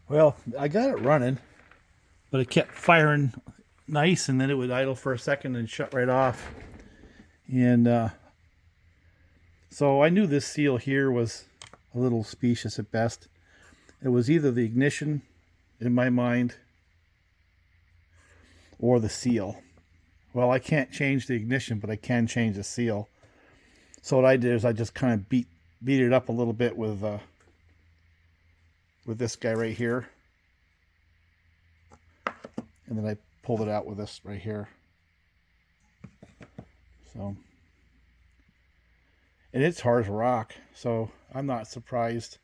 Well, I got it running, but it kept firing nice, and then it would idle for a second and shut right off. And so I knew this seal here was a little specious at best. It was either the ignition, in my mind, or the seal. Well, I can't change the ignition, but I can change the seal. So what I did is I just kind of beat it up a little bit with this guy right here, and then I pulled it out with this right here. So, and it's hard as rock, so I'm not surprised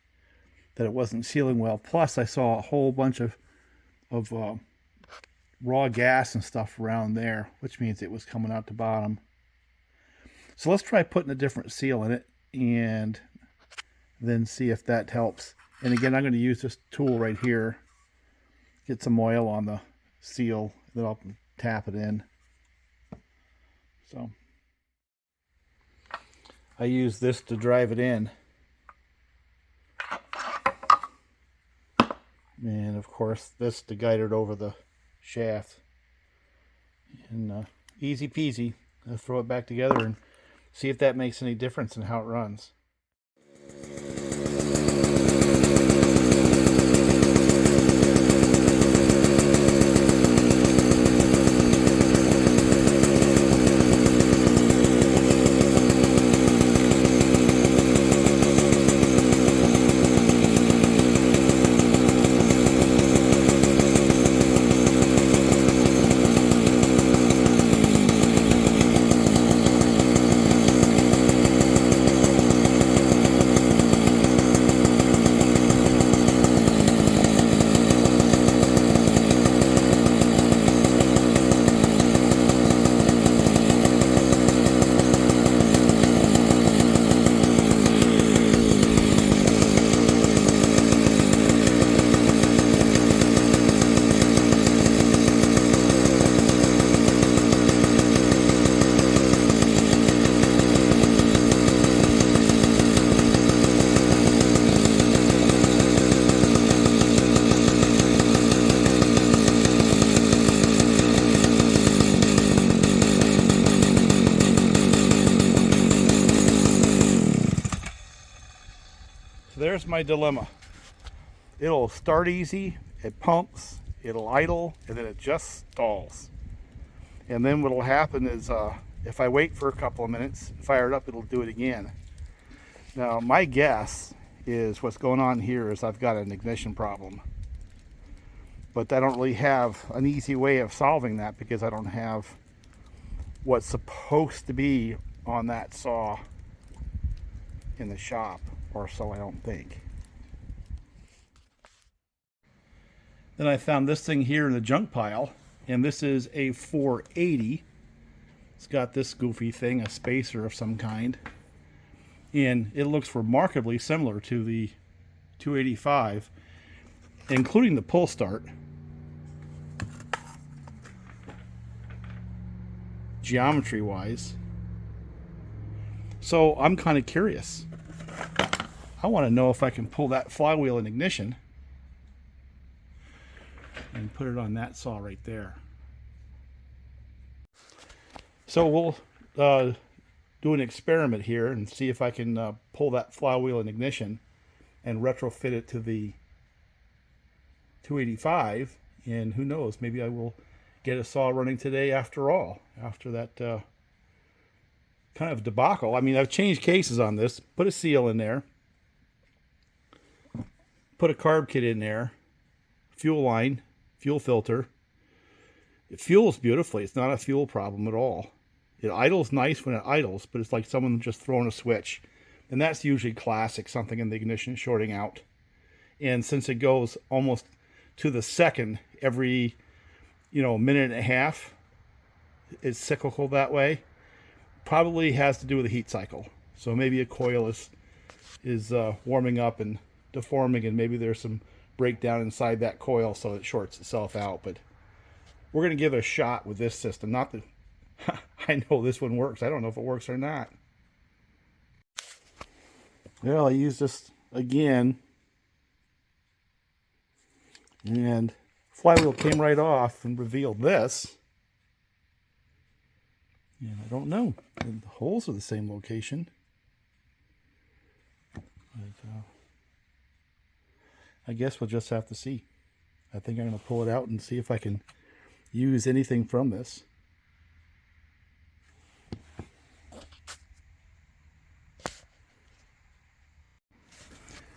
that it wasn't sealing well. Plus, I saw a whole bunch of raw gas and stuff around there, which means it was coming out the bottom. So let's try putting a different seal in it and then see if that helps. And again, I'm going to use this tool right here, get some oil on the seal, then I'll tap it in. So I use this to drive it in. And of course this to guide it over the shaft. And easy peasy. I'll throw it back together and see if that makes any difference in how it runs. So there's my dilemma. It'll start easy, it pumps, it'll idle, and then it just stalls. And then what'll happen is if I wait for a couple of minutes, fire it up, it'll do it again. Now my guess is what's going on here is I've got an ignition problem. But I don't really have an easy way of solving that because I don't have what's supposed to be on that saw in the shop, or so I don't think. Then I found this thing here in the junk pile, and this is a 480. It's got this goofy thing, a spacer of some kind, and it looks remarkably similar to the 285, including the pull start. Geometry wise. So I'm kind of curious. I want to know if I can pull that flywheel in ignition and put it on that saw right there. So we'll do an experiment here and see if I can pull that flywheel in ignition and retrofit it to the 285, and who knows, maybe I will get a saw running today after all, after that kind of debacle. I mean, I've changed cases on this, put a seal in there, put a carb kit in there, fuel line, fuel filter. It fuels beautifully. It's not a fuel problem at all. It idles nice when it idles, but it's like someone just throwing a switch. And that's usually classic, something in the ignition shorting out. And since it goes almost to the second every, minute and a half, it's cyclical that way. Probably has to do with the heat cycle. So maybe a coil is warming up and deforming, and maybe there's some breakdown inside that coil so it shorts itself out. But we're going to give it a shot with this system. Not that I know this one works. I don't know if it works or not. Well, I use this again And flywheel came right off and revealed this. And I don't know. And the holes are the same location. But, I guess we'll just have to see. I think I'm going to pull it out and see if I can use anything from this.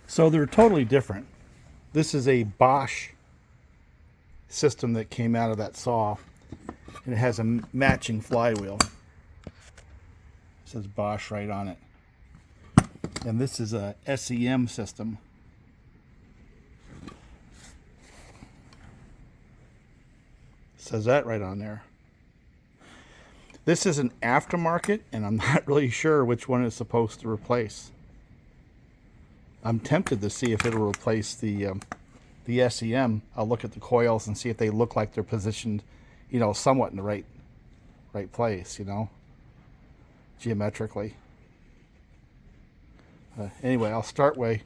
So they're totally different. This is a Bosch system that came out of that saw, and it has a matching flywheel. It says Bosch right on it. And this is a SEM system. It says that right on there. This is an aftermarket, and I'm not really sure which one it's supposed to replace. I'm tempted to see if it'll replace the SEM. I'll look at the coils and see if they look like they're positioned, you know, somewhat in the right place, you know, geometrically. Anyway, I'll start by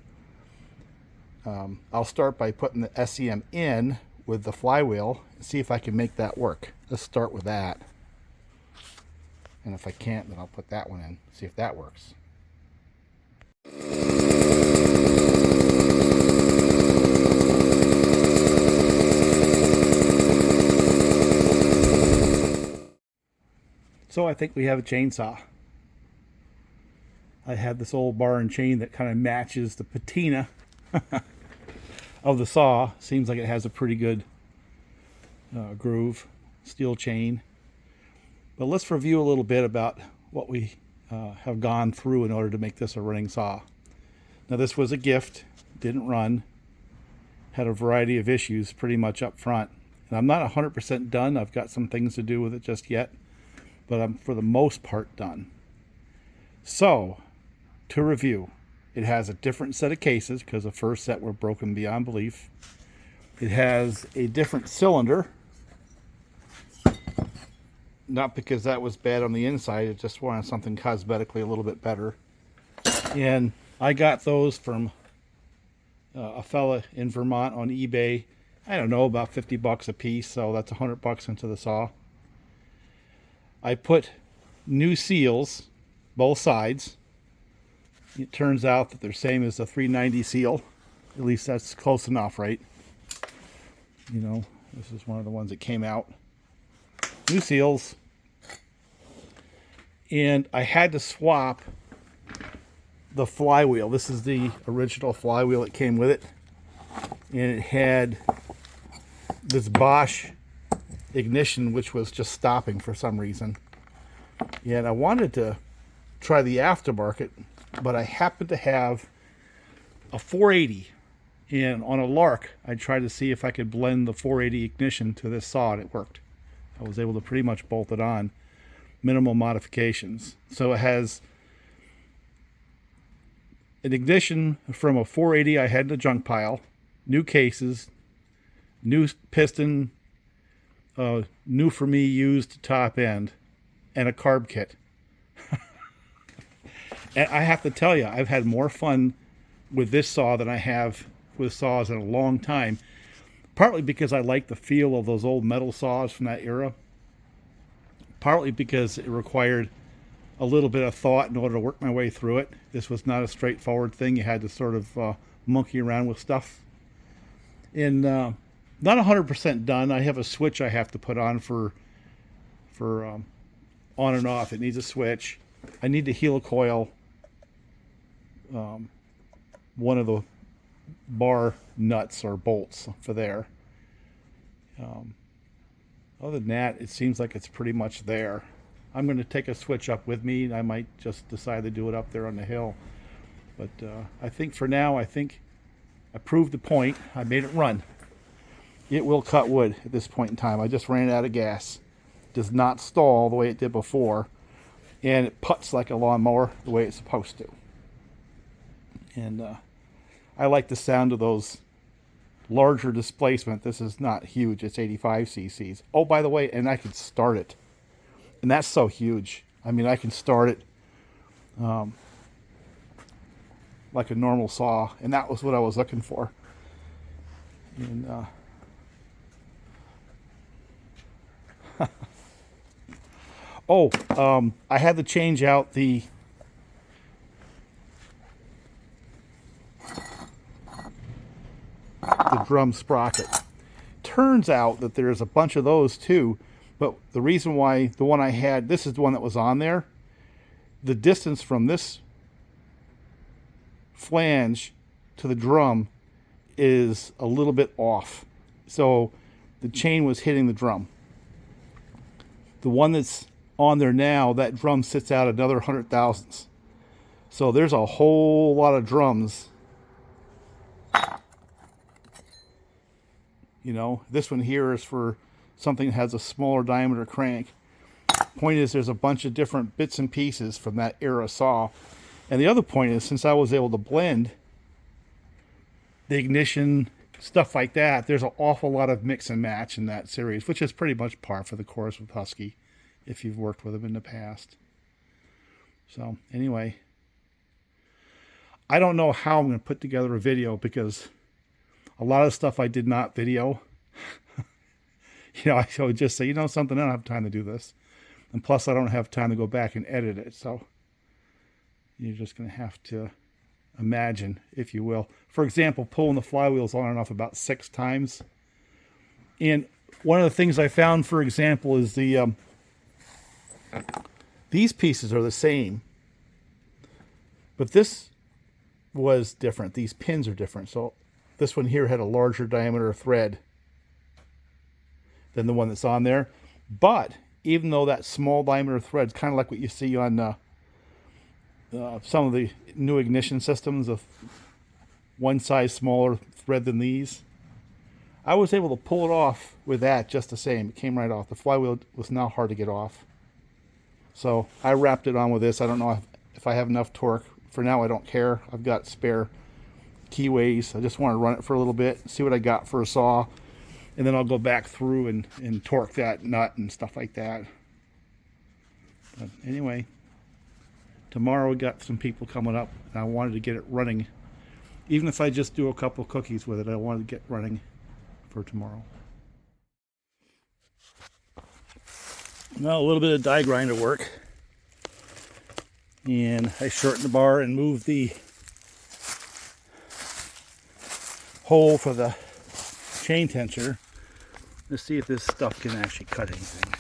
putting the SEM in with the flywheel and see if I can make that work. Let's start with that. And if I can't, then I'll put that one in, see if that works. So I think we have a chainsaw. I have this old bar and chain that kind of matches the patina of the saw. Seems like it has a pretty good groove, steel chain. But let's review a little bit about what we have gone through in order to make this a running saw. Now this was a gift, didn't run, had a variety of issues pretty much up front. And I'm not 100% done. I've got some things to do with it just yet, but I'm for the most part done. So, to review, it has a different set of cases because the first set were broken beyond belief. It has a different cylinder. Not because that was bad on the inside, it just wanted something cosmetically a little bit better. And I got those from a fella in Vermont on eBay. I don't know, about 50 bucks a piece, so that's 100 bucks into the saw. I put new seals, both sides. It turns out that they're same as the 390 seal. At least that's close enough, right? You know, this is one of the ones that came out. New seals. And I had to swap the flywheel. This is the original flywheel that came with it. And it had this Bosch ignition, which was just stopping for some reason. And I wanted to try the aftermarket, but I happened to have a 480. And on a lark, I tried to see if I could blend the 480 ignition to this saw, and it worked. I was able to pretty much bolt it on, minimal modifications. So it has an ignition from a 480 I had in the junk pile, new cases, new piston, new for me used top end, and a carb kit. And I have to tell you, I've had more fun with this saw than I have with saws in a long time. Partly because I like the feel of those old metal saws from that era. Partly because it required a little bit of thought in order to work my way through it. This was not a straightforward thing. You had to sort of monkey around with stuff. And not 100% done. I have a switch I have to put on for on and off. It needs a switch. I need to heel coil one of the bar nuts or bolts for there. Other than that, it seems like it's pretty much there. I'm going to take a switch up with me. I might just decide to do it up there on the hill. But I think for now, I proved the point. I made it run. It will cut wood at this point in time. I just ran out of gas. It does not stall the way it did before. And it puts like a lawnmower the way it's supposed to. And I like the sound of those larger displacement. This is not huge. It's 85 cc's. Oh, by the way, and I can start it. And that's so huge. I mean, I can start it like a normal saw. And that was what I was looking for. And Oh, I had to change out the drum sprocket. Turns out that there's a bunch of those too, but the reason why the one I had, this is the one that was on there, the distance from this flange to the drum is a little bit off. So the chain was hitting the drum. The one that's on there now, that drum sits out another 100 thousandths. So there's a whole lot of drums. You know, this one here is for something that has a smaller diameter crank. Point is, there's a bunch of different bits and pieces from that era saw. And the other point is, since I was able to blend the ignition, stuff like that, there's an awful lot of mix and match in that series, which is pretty much par for the course with Husky, if you've worked with them in the past. So anyway, I don't know how I'm going to put together a video, because a lot of stuff I did not video. You know, I would just say, you know something, I don't have time to do this. And plus, I don't have time to go back and edit it. So you're just going to have to imagine, if you will. For example, pulling the flywheels on and off about 6 times. And one of the things I found, for example, is these pieces are the same, but this was different. These pins are different. So this one here had a larger diameter thread than the one that's on there. But even though that small diameter thread is kind of like what you see on some of the new ignition systems, of one size smaller thread than these, I was able to pull it off with that just the same. It came right off. The flywheel was not hard to get off. So I wrapped it on with this. I don't know if I have enough torque. For now, I don't care. I've got spare keyways. I just want to run it for a little bit, see what I got for a saw, and then I'll go back through and torque that nut and stuff like that. But anyway, tomorrow we got some people coming up, and I wanted to get it running. Even if I just do a couple cookies with it, I wanted to get running for tomorrow. Now a little bit of die grinder work, and I shortened the bar and moved the hole for the chain tensor. Let's see if this stuff can actually cut anything.